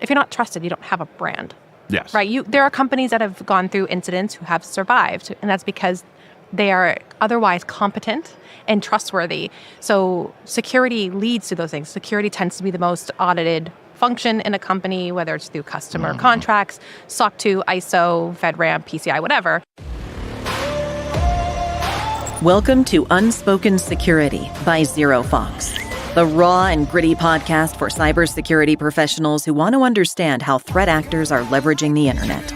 if you're not trusted, you don't have a brand. Yes. Right? There are companies that have gone through incidents who have survived, and that's because they are otherwise competent and trustworthy. So security leads to those things. Security tends to be the most audited function in a company, whether it's through customer contracts, SOC 2, ISO, FedRAMP, PCI, whatever. Welcome to Unspoken Security by ZeroFox, the raw and gritty podcast for cybersecurity professionals who want to understand how threat actors are leveraging the internet.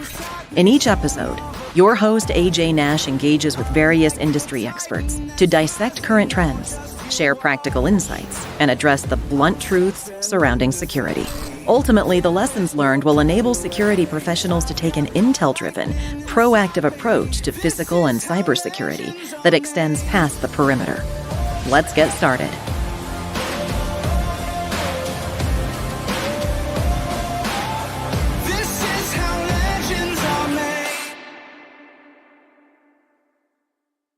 In each episode, your host AJ Nash engages with various industry experts to dissect current trends, share practical insights, and address the blunt truths surrounding security. Ultimately, the lessons learned will enable security professionals to take an intel-driven, proactive approach to physical and cybersecurity that extends past the perimeter. Let's get started.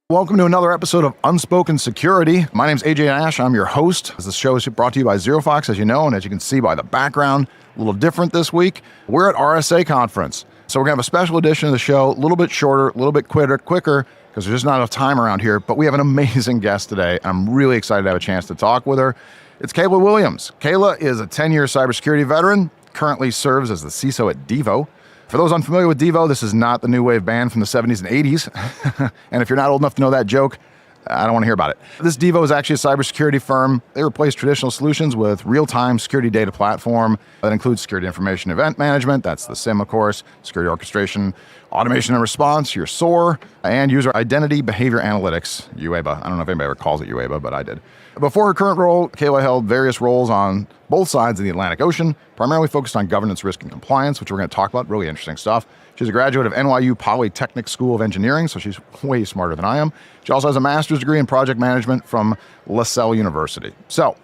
Welcome to another episode of Unspoken Security. My name's AJ Nash. I'm your host. This show is brought to you by ZeroFox, as you know, and as you can see by the background, a little different this week. We're at RSA Conference. So we're going to have a special edition of the show, a little bit shorter, a little bit quicker, because there's just not enough time around here. But we have an amazing guest today. I'm really excited to have a chance to talk with her. It's Kayla Williams. Kayla is a 10-year cybersecurity veteran, currently serves as the CISO at DEVO. For those unfamiliar with DEVO, this is not the new wave band from the 70s and 80s. And if you're not old enough to know that joke, I don't want to hear about it. This DEVO is actually a cybersecurity firm. They replace traditional solutions with real-time security data platform that includes security information event management, that's the SIM, of course, security orchestration, automation and response, your SOAR, and user identity behavior analytics, UABA. I don't know if anybody ever calls it UABA, but I did. Before her current role, Kayla held various roles on both sides of the Atlantic Ocean, primarily focused on governance, risk, and compliance, which we're going to talk about. Really interesting stuff. She's a graduate of NYU Polytechnic School of Engineering, so she's way smarter than I am. She also has a master's degree in project management from LaSalle University. So,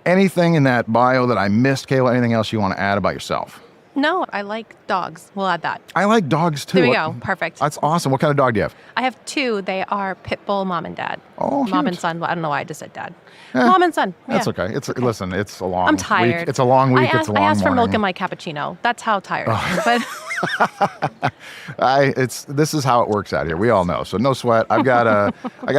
anything in that bio that I missed, Kayla? Anything else you want to add about yourself? No, I like dogs. We'll add that. I like dogs too. There we go. Perfect. That's awesome. What kind of dog do you have? I have two. They are pit bull mom and dad. Oh, mom cute. And son. Well, I don't know why I just said dad. Mom and son. That's yeah. okay. Listen, it's a long I'm tired. week. It's a long week. It's a long I asked for milk morning. in my cappuccino. That's how tired I am. But This is how it works out here. We all know. So no sweat. I got a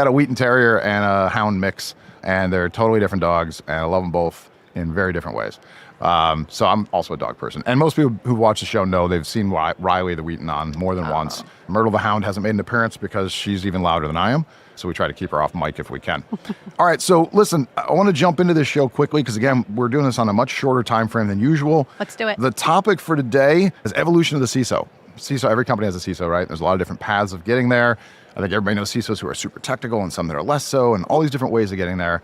Wheaten Terrier and a Hound mix, and they're totally different dogs, and I love them both in very different ways. So I'm also a dog person. And most people who watch the show know they've seen Riley the Wheaten on more than once. Myrtle the Hound hasn't made an appearance because she's even louder than I am. So we try to keep her off mic if we can. All right, so listen, I want to jump into this show quickly because, again, we're doing this on a much shorter time frame than usual. Let's do it. The topic for today is evolution of the CISO. CISO, every company has a CISO, right? There's a lot of different paths of getting there. I think everybody knows CISOs who are super technical and some that are less so, and all these different ways of getting there.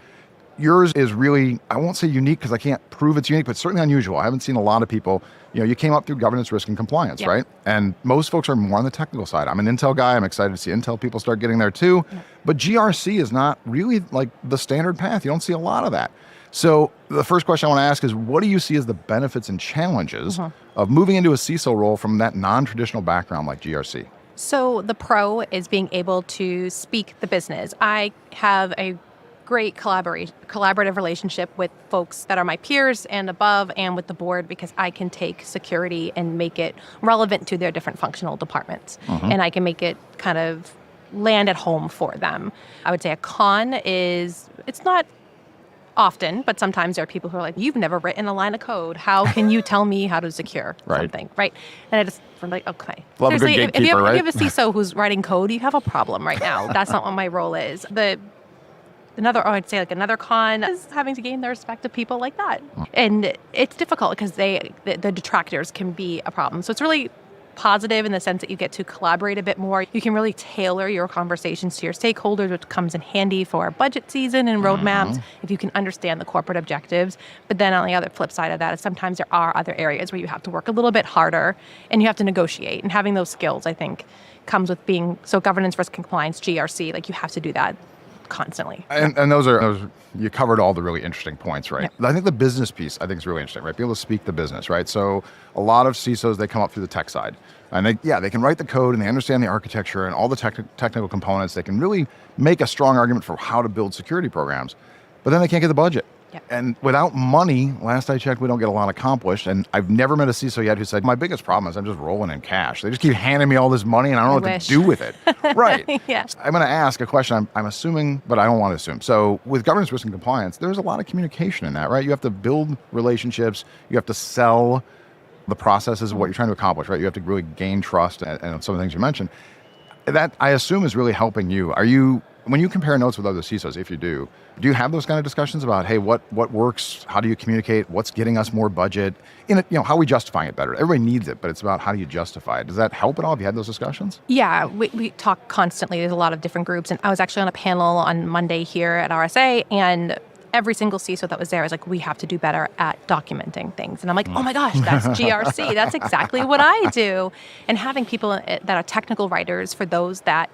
Yours is really, I won't say unique because I can't prove it's unique, but certainly unusual. I haven't seen a lot of people, you came up through governance, risk, and compliance, right? And most folks are more on the technical side. I'm an Intel guy. I'm excited to see Intel people start getting there too. But GRC is not really like the standard path. You don't see a lot of that. So the first question I want to ask is, what do you see as the benefits and challenges of moving into a CISO role from that non-traditional background like GRC? So the pro is being able to speak the business. I have a great collaborative relationship with folks that are my peers and above and with the board because I can take security and make it relevant to their different functional departments. And I can make it kind of land at home for them. I would say a con is, it's not often, but sometimes there are people who are like, you've never written a line of code. How can you tell me how to secure something, right? And I'm like, okay. Love seriously, a good gatekeeper, if you have a CISO who's writing code, you have a problem right now. That's not what my role is. Another con is having to gain the respect of people like that. And it's difficult because the detractors can be a problem. So it's really positive in the sense that you get to collaborate a bit more. You can really tailor your conversations to your stakeholders, which comes in handy for budget season and roadmaps if you can understand the corporate objectives. But then on the other flip side of that is sometimes there are other areas where you have to work a little bit harder and you have to negotiate. And having those skills, I think, comes with being, so governance, risk, and compliance, GRC, like you have to do that constantly. And those you covered all the really interesting points, right? Yep. I think the business piece, I think is really interesting, right? Be able to speak the business, right? So a lot of CISOs, they come up through the tech side. And they can write the code and they understand the architecture and all the technical components. They can really make a strong argument for how to build security programs, but then they can't get the budget. Yep. And without money, last I checked, we don't get a lot accomplished. And I've never met a CISO yet who said, my biggest problem is I'm just rolling in cash. They just keep handing me all this money and I don't know what to do with it. Right. Yeah. I'm going to ask a question I'm assuming, but I don't want to assume. So with governance, risk, and compliance, there's a lot of communication in that, right? You have to build relationships. You have to sell the processes of what you're trying to accomplish, right? You have to really gain trust and some of the things you mentioned. That, I assume, is really helping you. When you compare notes with other CISOs, if you do you have those kind of discussions about, hey, what works? How do you communicate? What's getting us more budget? How are we justifying it better? Everybody needs it, but it's about how do you justify it? Does that help at all? Have you had those discussions? Yeah, we talk constantly. There's a lot of different groups. And I was actually on a panel on Monday here at RSA, and every single CISO that was there was like, we have to do better at documenting things. And I'm like, oh my gosh, that's GRC. That's exactly what I do. And having people that are technical writers for those that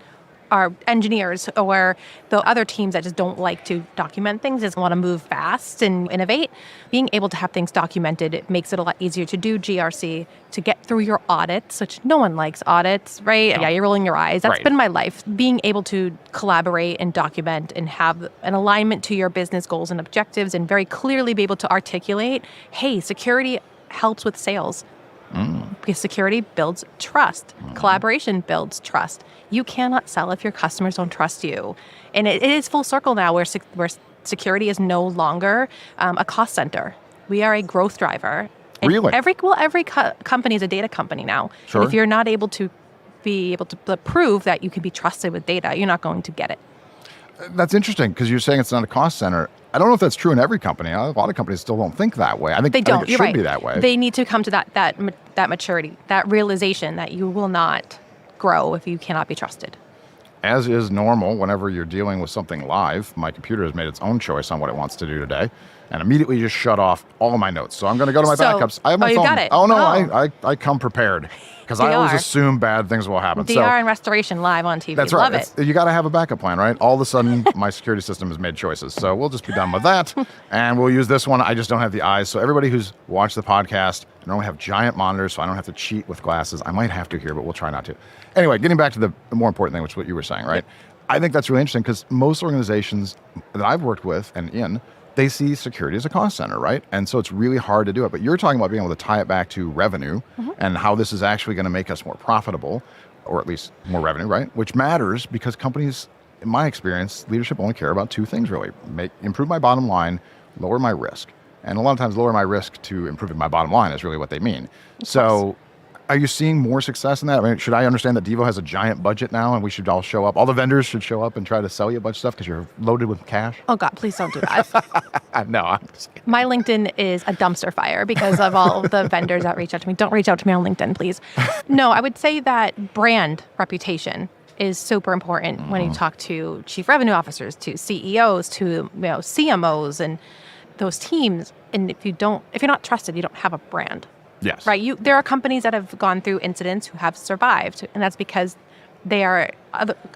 are engineers or the other teams that just don't like to document things, just want to move fast and innovate, being able to have things documented, it makes it a lot easier to do GRC, to get through your audits, which no one likes audits, right? No. Yeah, you're rolling your eyes. That's been my life. Being able to collaborate and document and have an alignment to your business goals and objectives and very clearly be able to articulate, hey, security helps with sales. Because security builds trust. Collaboration builds trust. You cannot sell if your customers don't trust you. And it is full circle now where security is no longer a cost center. We are a growth driver. And really? Every company is a data company now. Sure. And if you're not able to prove that you can be trusted with data, you're not going to get it. That's interesting because you're saying it's not a cost center. I don't know if that's true in every company. A lot of companies still don't think that way. I think it should be that way. They need to come to that maturity, that realization that you will not grow if you cannot be trusted. As is normal, whenever you're dealing with something live, my computer has made its own choice on what it wants to do today, and immediately just shut off all of my notes. So I'm going to go to my backups. I have my phone. You got it. Oh no, I come prepared because I always assume bad things will happen. DR and restoration live on TV. That's right. Love it. You got to have a backup plan, right? All of a sudden, my security system has made choices. So we'll just be done with that, and we'll use this one. I just don't have the eyes. So everybody who's watched the podcast, I normally have giant monitors, so I don't have to cheat with glasses. I might have to here, but we'll try not to. Anyway, getting back to the more important thing, which is what you were saying, right? I think that's really interesting because most organizations that I've worked with and in, they see security as a cost center, right? And so it's really hard to do it. But you're talking about being able to tie it back to revenue and how this is actually going to make us more profitable, or at least more revenue, right? Which matters because companies, in my experience, leadership only care about two things really: improve my bottom line, lower my risk. And a lot of times lower my risk to improving my bottom line is really what they mean. So are you seeing more success in that? I mean, should I understand that DEVO has a giant budget now and we should all show up? All the vendors should show up and try to sell you a bunch of stuff because you're loaded with cash? Oh God, please don't do that. No, I'm just kidding. My LinkedIn is a dumpster fire because of all of the vendors that reach out to me. Don't reach out to me on LinkedIn, please. No, I would say that brand reputation is super important when you talk to chief revenue officers, to CEOs, to CMOs and those teams. And if you're not trusted, you don't have a brand. Yes. Right. There are companies that have gone through incidents who have survived, and that's because they are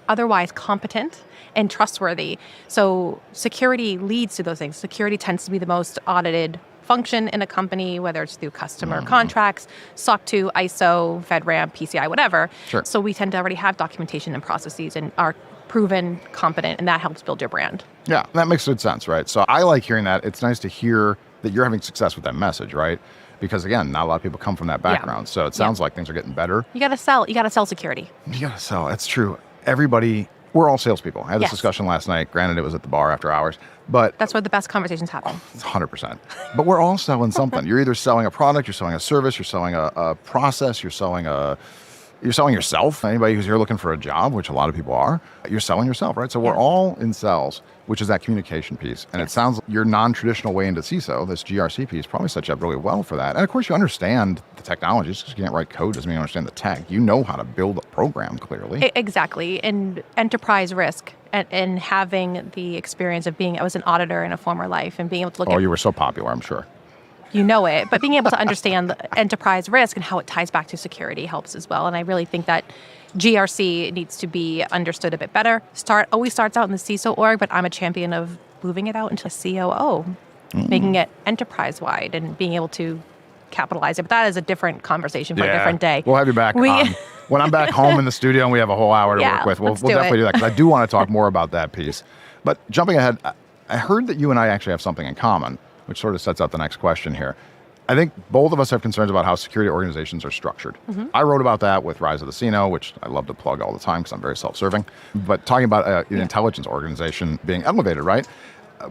otherwise competent and trustworthy. So security leads to those things. Security tends to be the most audited function in a company, whether it's through customer contracts, SOC 2, ISO, FedRAMP, PCI, whatever. Sure. So we tend to already have documentation and processes and are proven competent, and that helps build your brand. Yeah, that makes good sense, right? So I like hearing that. It's nice to hear that you're having success with that message, right? Because again, not a lot of people come from that background. So it sounds like things are getting better. You got to sell. You got to sell security. You got to sell. That's true. We're all salespeople. I had this discussion last night. Granted, it was at the bar after hours, but that's where the best conversations happen. 100%. But we're all selling something. You're either selling a product, you're selling a service, you're selling a process, you're selling yourself. Anybody who's here looking for a job, which a lot of people are, you're selling yourself, right? So we're all in sales, which is that communication piece. And it sounds like your non-traditional way into CISO, this GRC piece, probably sets you up really well for that. And of course, you understand the technology. Just because you can't write code doesn't mean you understand the tech. You know how to build a program clearly. Exactly. And enterprise risk and having the experience of I was an auditor in a former life and being able to look at... Oh, you were so popular, I'm sure. You know it, but being able to understand the enterprise risk and how it ties back to security helps as well. And I really think that GRC needs to be understood a bit better. Always starts out in the CISO org, but I'm a champion of moving it out into a COO, making it enterprise-wide and being able to capitalize it. But that is a different conversation for a different day. We'll have you back when I'm back home in the studio and we have a whole hour to work with. We'll definitely do that because I do want to talk more about that piece. But jumping ahead, I heard that you and I actually have something in common, which sort of sets up the next question here. I think both of us have concerns about how security organizations are structured. I wrote about that with Rise of the CISO, which I love to plug all the time because I'm very self-serving. But talking about an intelligence organization being elevated, right?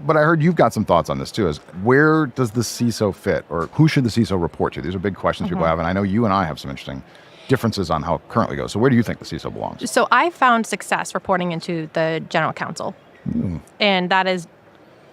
But I heard you've got some thoughts on this too, is where does the CISO fit, or who should the CISO report to? These are big questions people have, and I know you and I have some interesting differences on how it currently goes. So where do you think the CISO belongs? So I found success reporting into the general counsel. And that is,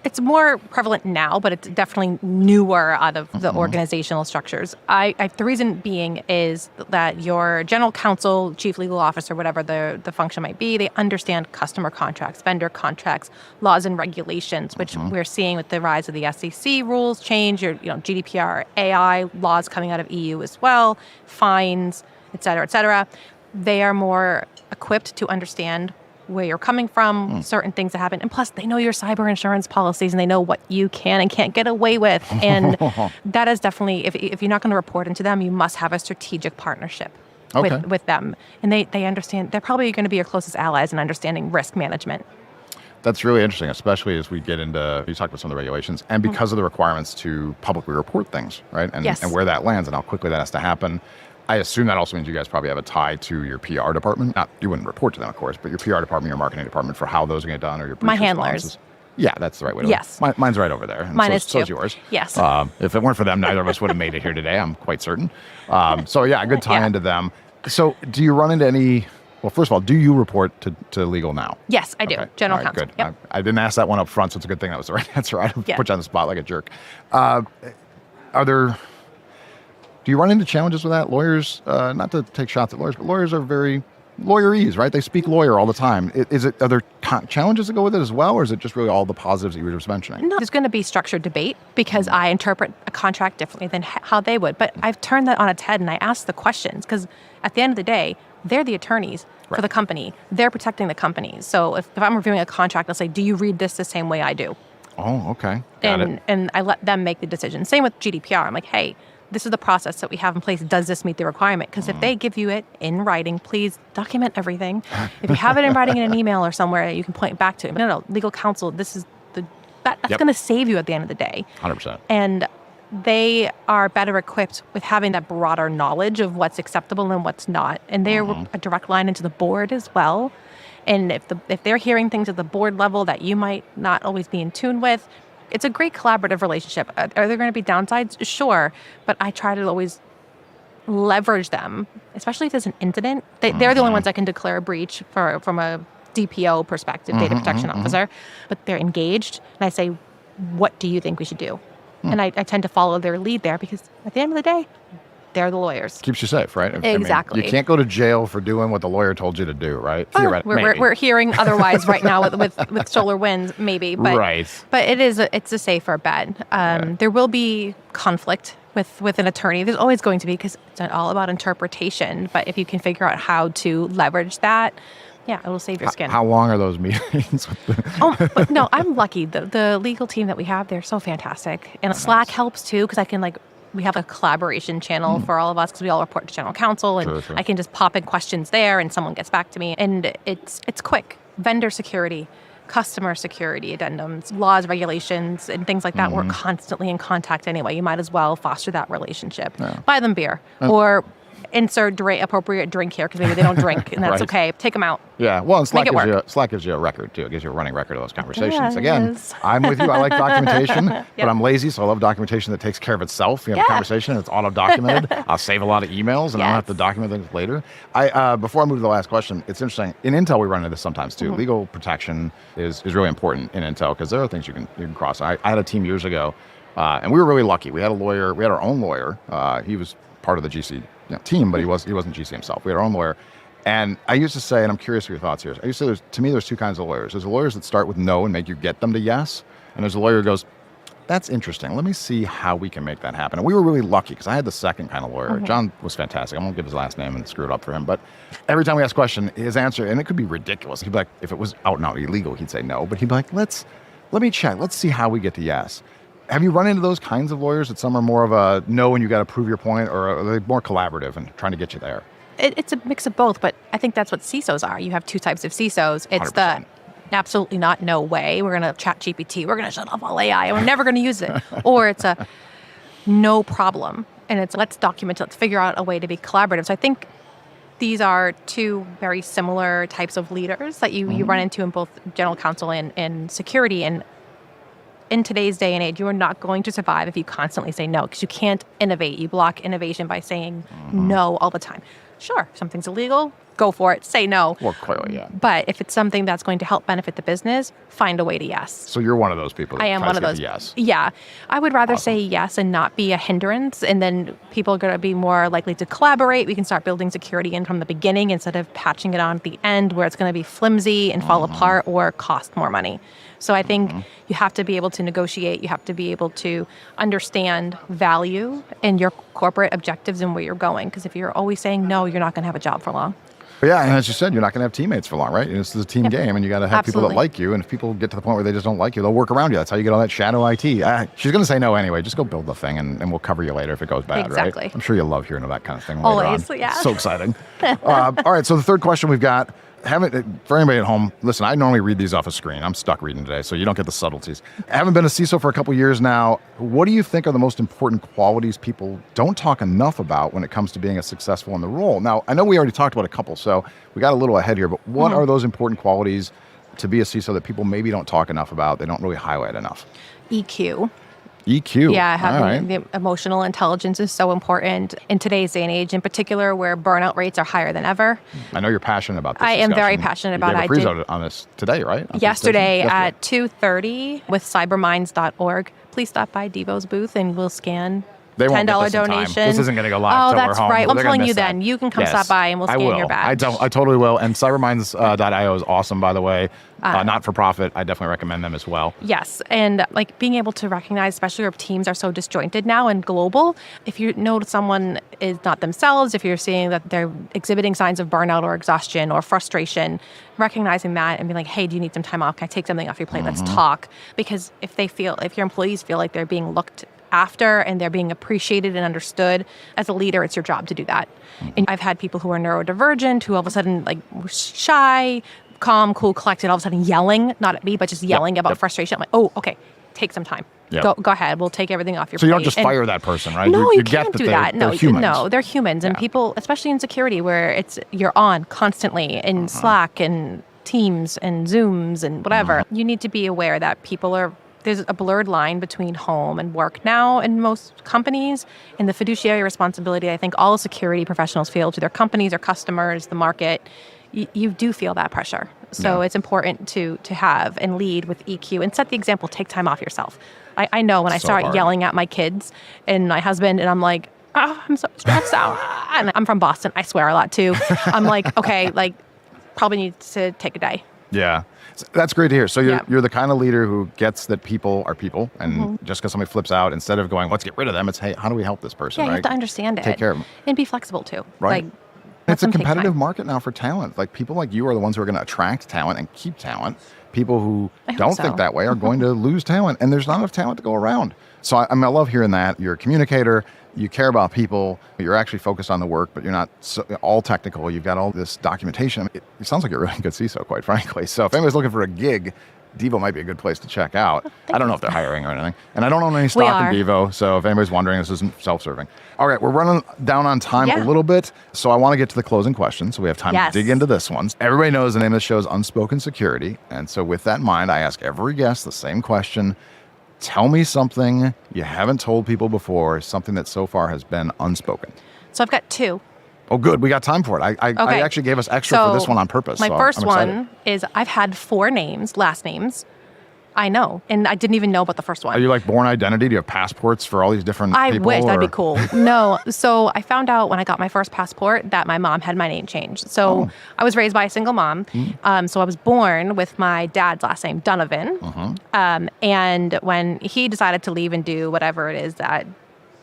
it's more prevalent now, but it's definitely newer out of the organizational structures. The reason being is that your general counsel, chief legal officer, whatever the function might be, they understand customer contracts, vendor contracts, laws and regulations, which we're seeing with the rise of the SEC rules change, GDPR, AI laws coming out of EU as well, fines, et cetera, et cetera. They are more equipped to understand where you're coming from, certain things that happen. And plus, they know your cyber insurance policies and they know what you can and can't get away with. And that is definitely, if you're not going to report into them, you must have a strategic partnership with them. And they understand, they're probably going to be your closest allies in understanding risk management. That's really interesting, especially as we get into, you talked about some of the regulations, and because of the requirements to publicly report things, right? And, and where that lands and how quickly that has to happen. I assume that also means you guys probably have a tie to your PR department. Not, you wouldn't report to them, of course, but your PR department, your marketing department for how those are getting done, or your My handlers. Responses. Yeah, that's the right way to Yes. Mine's right over there. And Mine is too. So's yours. Yes. If it weren't for them, neither of us would have made it here today, I'm quite certain. So yeah, a good tie into them. So do you run into any, well, first of all, do you report to legal now? Yes, I do. Okay. General All right, counsel. Good. Yep. I didn't ask that one up front, so it's a good thing that was the right answer. I put you on the spot like a jerk. Do you run into challenges with that? Lawyers, not to take shots at lawyers, but lawyers are very lawyerese, right? They speak lawyer all the time. Are there challenges that go with it as well, or is it just really all the positives that you were just mentioning? No, there's going to be structured debate because I interpret a contract differently than how they would. But I've turned that on its head and I ask the questions because at the end of the day, they're the attorneys for the company. They're protecting the company. So if I'm reviewing a contract, I'll say, do you read this the same way I do? Oh, okay. Got it. And I let them make the decision. Same with GDPR. I'm like, hey, this is the process that we have in place. Does this meet the requirement? Because if they give you it in writing, please document everything. If you have it in writing in an email or somewhere, you can point back to it. No, legal counsel, this is that's going to save you at the end of the day. 100%. And they are better equipped with having that broader knowledge of what's acceptable and what's not. And they're a direct line into the board as well. And if they're hearing things at the board level that you might not always be in tune with, it's a great collaborative relationship. Are there going to be downsides? Sure. But I try to always leverage them, especially if there's an incident. They're the only ones that can declare a breach from a DPO perspective, data protection officer. But they're engaged. And I say, what do you think we should do? And I tend to follow their lead there because at the end of the day, they're the lawyers. Keeps you safe, right? Exactly. I mean, you can't go to jail for doing what the lawyer told you to do, right? We're hearing otherwise right now with SolarWinds, maybe. But, but it's a safer bet. There will be conflict with an attorney. There's always going to be because it's all about interpretation. But if you can figure out how to leverage that, yeah, it will save your skin. How long are those meetings? But no, I'm lucky. The legal team that we have, they're so fantastic. And Slack helps too because I can we have a collaboration channel for all of us because we all report to general counsel and I can just pop in questions there and someone gets back to me. And it's quick. Vendor security, customer security addendums, laws, regulations, and things like that. We're constantly in contact anyway. You might as well foster that relationship. Yeah. Buy them beer or insert appropriate drink here because maybe they don't drink and that's okay. Take them out. Yeah, well, and Slack gives you a record too. It gives you a running record of those conversations. Again, I'm with you. I like documentation, but I'm lazy, so I love documentation that takes care of itself. You have a conversation, it's auto-documented. I'll save a lot of emails, and I don't have to document things later. Before I move to the last question, it's interesting. In Intel, we run into this sometimes too. Legal protection is really important in Intel because there are things you can cross. I had a team years ago, and we were really lucky. We had a lawyer. We had our own lawyer. He was part of the GC team, but he wasn't GC himself. We had our own lawyer. And I used to say, and I'm curious of your thoughts here, I used to say there's two kinds of lawyers. There's lawyers that start with no and make you get them to yes. And there's a lawyer who goes, that's interesting. Let me see how we can make that happen. And we were really lucky because I had the second kind of lawyer. John was fantastic. I won't give his last name and screw it up for him. But every time we asked a question, his answer, and it could be ridiculous. He'd be like, if it was out and out illegal, he'd say no. But he'd be like, let me check. Let's see how we get to yes. Have you run into those kinds of lawyers that some are more of a no and you got to prove your point, or are they more collaborative and trying to get you there? It's a mix of both, but I think that's what CISOs are. You have two types of CISOs. It's 100%. absolutely not, no way, we're going to chat GPT, we're going to shut off all AI, and we're never going to use it. Or it's a no problem, and it's let's document it, let's figure out a way to be collaborative. So I think these are two very similar types of leaders that you run into in both general counsel and security. And in today's day and age, you are not going to survive if you constantly say no, because you can't innovate. You block innovation by saying no all the time. Sure, if something's illegal, go for it, say no. Well, clearly, yeah. But if it's something that's going to help benefit the business, find a way to yes. So you're one of those people that I am tries one of to get those. the yes. Yeah. I would rather Awesome. say yes and not be a hindrance, and then people are going to be more likely to collaborate. We can start building security in from the beginning instead of patching it on at the end where it's going to be flimsy and fall apart or cost more money. So I think you have to be able to negotiate. You have to be able to understand value and your corporate objectives and where you're going. Because if you're always saying no, you're not going to have a job for long. But yeah, and as you said, you're not going to have teammates for long, right? This is a team game, and you got to have people that Absolutely. like you. And if people get to the point where they just don't like you, they'll work around you. That's how you get all that shadow IT. She's going to say no anyway. Just go build the thing, and we'll cover you later if it goes bad, Exactly. right? I'm sure you'll love hearing of that kind of thing later Always, on. yeah. So exciting. All right, so the third question we've got, for anybody at home, listen, I normally read these off a screen. I'm stuck reading today, so you don't get the subtleties. I haven't been a CISO for a couple years now. What do you think are the most important qualities people don't talk enough about when it comes to being successful in the role? Now, I know we already talked about a couple, so we got a little ahead here, but what are those important qualities to be a CISO that people maybe don't talk enough about, they don't really highlight enough? EQ. EQ. Yeah, All having right. the emotional intelligence is so important in today's day and age, in particular where burnout rates are higher than ever. I know you're passionate about this I am very discussion. passionate You about gave it. a presentation on this today, right? On Yesterday presentation? at 2:30 with cyberminds.org. Please stop by DEVO's booth and we'll scan They won't get $10 this in time. donation. This isn't going to go live Oh, till we're that's home. right. They're I'm gonna telling miss you that. then. You can come Yes, stop by and we'll I scan will. your badge. I totally will. And cyberminds.io is awesome, by the way. Not for profit. I definitely recommend them as well. Yes, and like being able to recognize, especially where teams are so disjointed now and global, if you know someone is not themselves, if you're seeing that they're exhibiting signs of burnout or exhaustion or frustration, recognizing that and being like, hey, do you need some time off? Can I take something off your plate? Let's talk. Because if your employees feel like they're being looked after and they're being appreciated and understood, as a leader, it's your job to do that. And I've had people who are neurodivergent, who all of a sudden like were shy, calm, cool, collected, all of a sudden yelling, not at me, but just yelling about frustration. I'm like, oh, okay, take some time. Yep. Go ahead. We'll take everything off your So plate. you don't just And fire that person, right? No, you get can't that do they're- that. They're humans. No, they're humans. And people, especially in security, where you're on constantly in Slack and Teams and Zooms and whatever, you need to be aware that there's a blurred line between home and work now in most companies, and the fiduciary responsibility I think all security professionals feel to their companies or customers, the market. You do feel that pressure. So it's important to have and lead with EQ and set the example. Take time off yourself. I know when I start hard. yelling at my kids and my husband and I'm like, I'm so stressed out. And I'm from Boston. I swear a lot too. I'm like, okay, like probably need to take a day. Yeah. That's great to hear. So Yeah. you're the kind of leader who gets that people are people, and just because somebody flips out, instead of going, let's get rid of them, it's, hey, how do we help this person, Yeah, you right? have to understand it. Take care of them. And be flexible too. Right. Like, let It's a them take competitive time. market now for talent. Like people like you are the ones who are going to attract talent and keep talent. People who I hope don't so. think that way are going to lose talent, and there's not enough talent to go around. So I love hearing that. You're a communicator. You care about people. You're actually focused on the work, but you're not all technical. You've got all this documentation. It sounds like you're a really good CISO, quite frankly. So if anybody's looking for a gig, DEVO might be a good place to check out. I don't know if they're hiring or anything. And I don't own any stock in DEVO, so if anybody's wondering, this isn't self-serving. All right, we're running down on time a little bit, so I want to get to the closing question, so we have time to dig into this one. Everybody knows the name of the show is Unspoken Security, and so with that in mind, I ask every guest the same question. Tell me something you haven't told people before, something that so far has been unspoken. So I've got two. Oh, good. We got time for it. I Okay. actually gave us extra for this one on purpose. My so first I'm excited. one is I've had 4 last names. I know. And I didn't even know about the first one. Are you like born identity? Do you have passports for all these different I people? wish. That'd be or- cool. No. So I found out when I got my first passport that my mom had my name changed. So I was raised by a single mom. So I was born with my dad's last name, Donovan. And when he decided to leave and do whatever it is that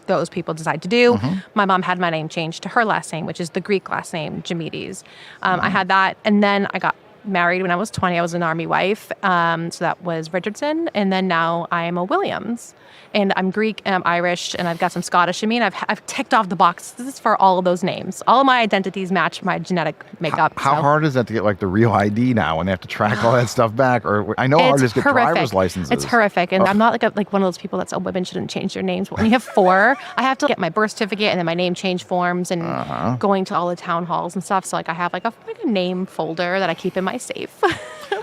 those people decide to do, my mom had my name changed to her last name, which is the Greek last name, Jamides. I had that. And then I got married when I was 20. I was an Army wife. So that was Richardson. And then now I am a Williams. And I'm Greek and I'm Irish and I've got some Scottish in me. And I've ticked off the boxes for all of those names. All of my identities match my genetic makeup. How hard is that to get like the real ID now when they have to track all that stuff back? Or I know artists get driver's licenses. It's horrific. And I'm not like one of those people that said women shouldn't change their names. But when you have 4, I have to get my birth certificate and then my name change forms and going to all the town halls and stuff. So like I have like a name folder that I keep in my safe.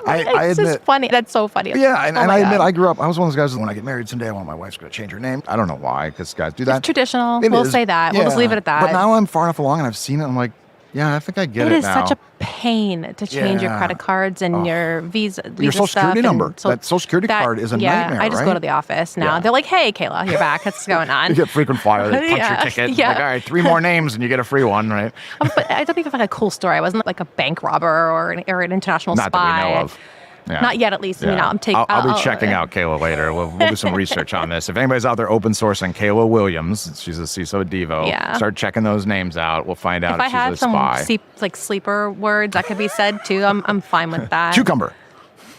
I it's admit, just funny. That's so funny. Yeah, and I admit, I grew up, I was one of those guys that when I get married someday, I want my wife's going to change her name. I don't know why, because guys do that. It's traditional. We'll say that. We'll just leave it at that. But now I'm far enough along and I've seen it. I'm like, yeah, I think I get it now. It is such a pain to change your credit cards and your visa your social security stuff. number. That social security card is a nightmare, I just go to the office now. They're like, hey, Kayla, you're back. What's going on? You get frequent flyer. They punch your ticket. Yeah. Like, all right, 3 more names and you get a free one, right? But I don't think it's like a cool story. I wasn't like a bank robber or an international spy. Not that we know of. Yeah. Not yet, at least. Yeah. I'll be checking out Kayla later. We'll do some research on this. If anybody's out there open sourcing Kayla Williams, she's a CISO at DEVO. Yeah. Start checking those names out. We'll find out if she's a spy. If I had some sleeper words that could be said too, I'm fine with that. Cucumber.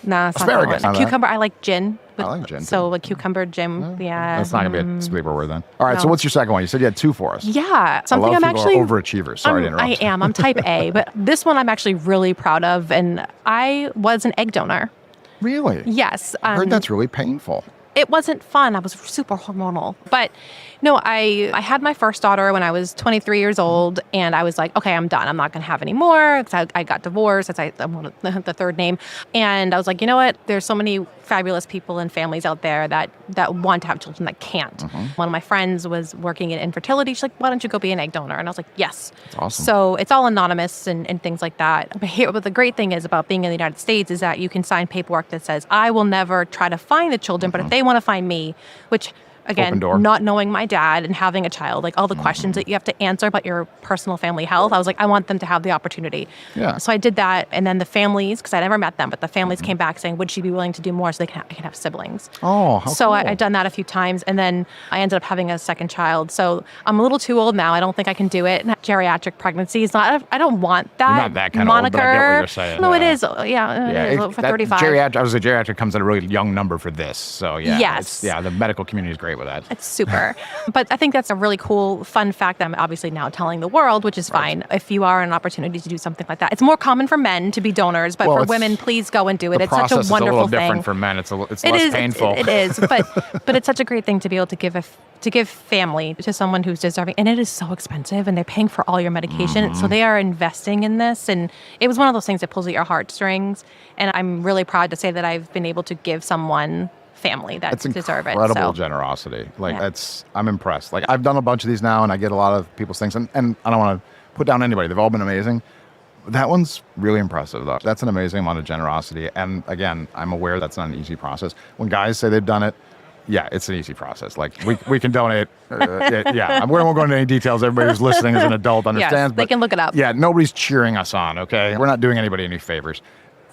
Nah, it's asparagus. not cucumber. I like gin. I like gin. So like cucumber gin. Yeah. That's not gonna be a sleeper word then. All right. So what's your second one? You said you had 2 for us. Yeah. I Something love I'm people actually who are overachievers. Sorry to interrupt. I am. I'm type A, but this one I'm actually really proud of, and I was an egg donor. Really? Yes. I heard that's really painful. It wasn't fun. I was super hormonal. But no, I had my first daughter when I was 23 years old, and I was like, okay, I'm done. I'm not going to have any more because I got divorced. I'm one of the third name. And I was like, you know what? There's so many fabulous people and families out there that want to have children that can't. One of my friends was working in infertility. She's like, why don't you go be an egg donor? And I was like, yes. That's awesome. So it's all anonymous and things like that. But the great thing is about being in the United States is that you can sign paperwork that says, I will never try to find the children, but if they want to find me, which again, not knowing my dad and having a child, like all the questions that you have to answer about your personal family health, I was like, I want them to have the opportunity. Yeah. So I did that. And then the families, because I never met them, but the families came back saying, would she be willing to do more so I can have siblings? Oh, how So cool. I've done that a few times. And then I ended up having a second child. So I'm a little too old now. I don't think I can do it. Geriatric pregnancy is not, I don't want that. You're not that kind moniker. of old, but I get what you're saying. No, it is. Yeah, it is for 35. Geriatric, I was a geriatric comes at a really young number for this. So yeah. Yes. The medical community is great with that. It's super. But I think that's a really cool, fun fact that I'm obviously now telling the world, which is fine if you are an opportunity to do something like that. It's more common for men to be donors, but for women, please go and do it. It's such a wonderful thing. The process is a little different for men. It's less painful. It is, but it's such a great thing to be able to give family to someone who's deserving. And it is so expensive, and they're paying for all your medication. So they are investing in this, and it was one of those things that pulls at your heartstrings. And I'm really proud to say that I've been able to give someone family that deserve it. It's incredible generosity. I'm impressed. Like I've done a bunch of these now, and I get a lot of people's things, and I don't want to put down anybody. They've all been amazing. That one's really impressive, though. That's an amazing amount of generosity. And again, I'm aware that's not an easy process. When guys say they've done it, yeah, it's an easy process. Like we can donate. We won't go into any details. Everybody who's listening as an adult understands. Yes, they can look it up. Yeah, nobody's cheering us on. Okay, we're not doing anybody any favors.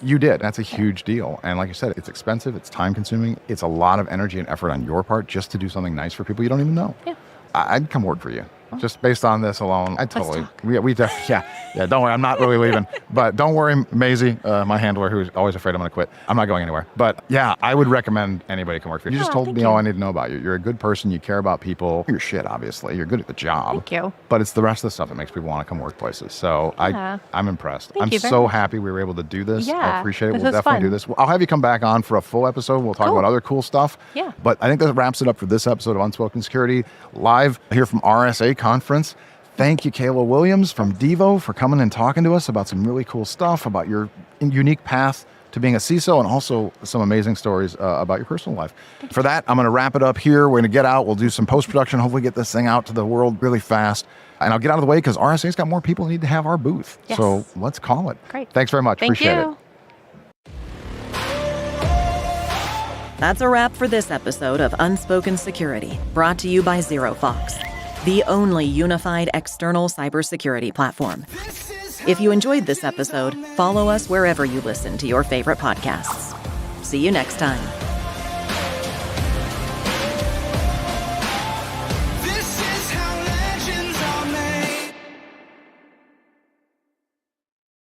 You did. That's a huge deal. And like you said, it's expensive. It's time consuming. It's a lot of energy and effort on your part just to do something nice for people you don't even know. Yeah. I'd come work for you. Just based on this alone, I totally. Don't worry, I'm not really leaving. But don't worry, Maisie, my handler, who's always afraid I'm going to quit. I'm not going anywhere. But yeah, I would recommend anybody come work for you. You just told me all I need to know about you. You're a good person. You care about people. You're shit, obviously. You're good at the job. Thank you. But it's the rest of the stuff that makes people want to come work places. So I'm impressed. I'm so happy we were able to do this. Yeah, I appreciate it. this We'll was definitely fun. do this. I'll have you come back on for a full episode. We'll talk about other cool stuff. Yeah. But I think that wraps it up for this episode of Unspoken Security, live here from RSA Conference. Thank you, Kayla Williams from DEVO, for coming and talking to us about some really cool stuff, about your unique path to being a CISO, and also some amazing stories about your personal life. For that, I'm going to wrap it up here. We're going to get out. We'll do some post-production, hopefully get this thing out to the world really fast. And I'll get out of the way because RSA's got more people who need to have our booth. Yes. So let's call it. Great. Thanks very much. Appreciate it. That's a wrap for this episode of Unspoken Security, brought to you by ZeroFox, the only unified external cybersecurity platform. If you enjoyed this episode, follow us wherever you listen to your favorite podcasts. See you next time.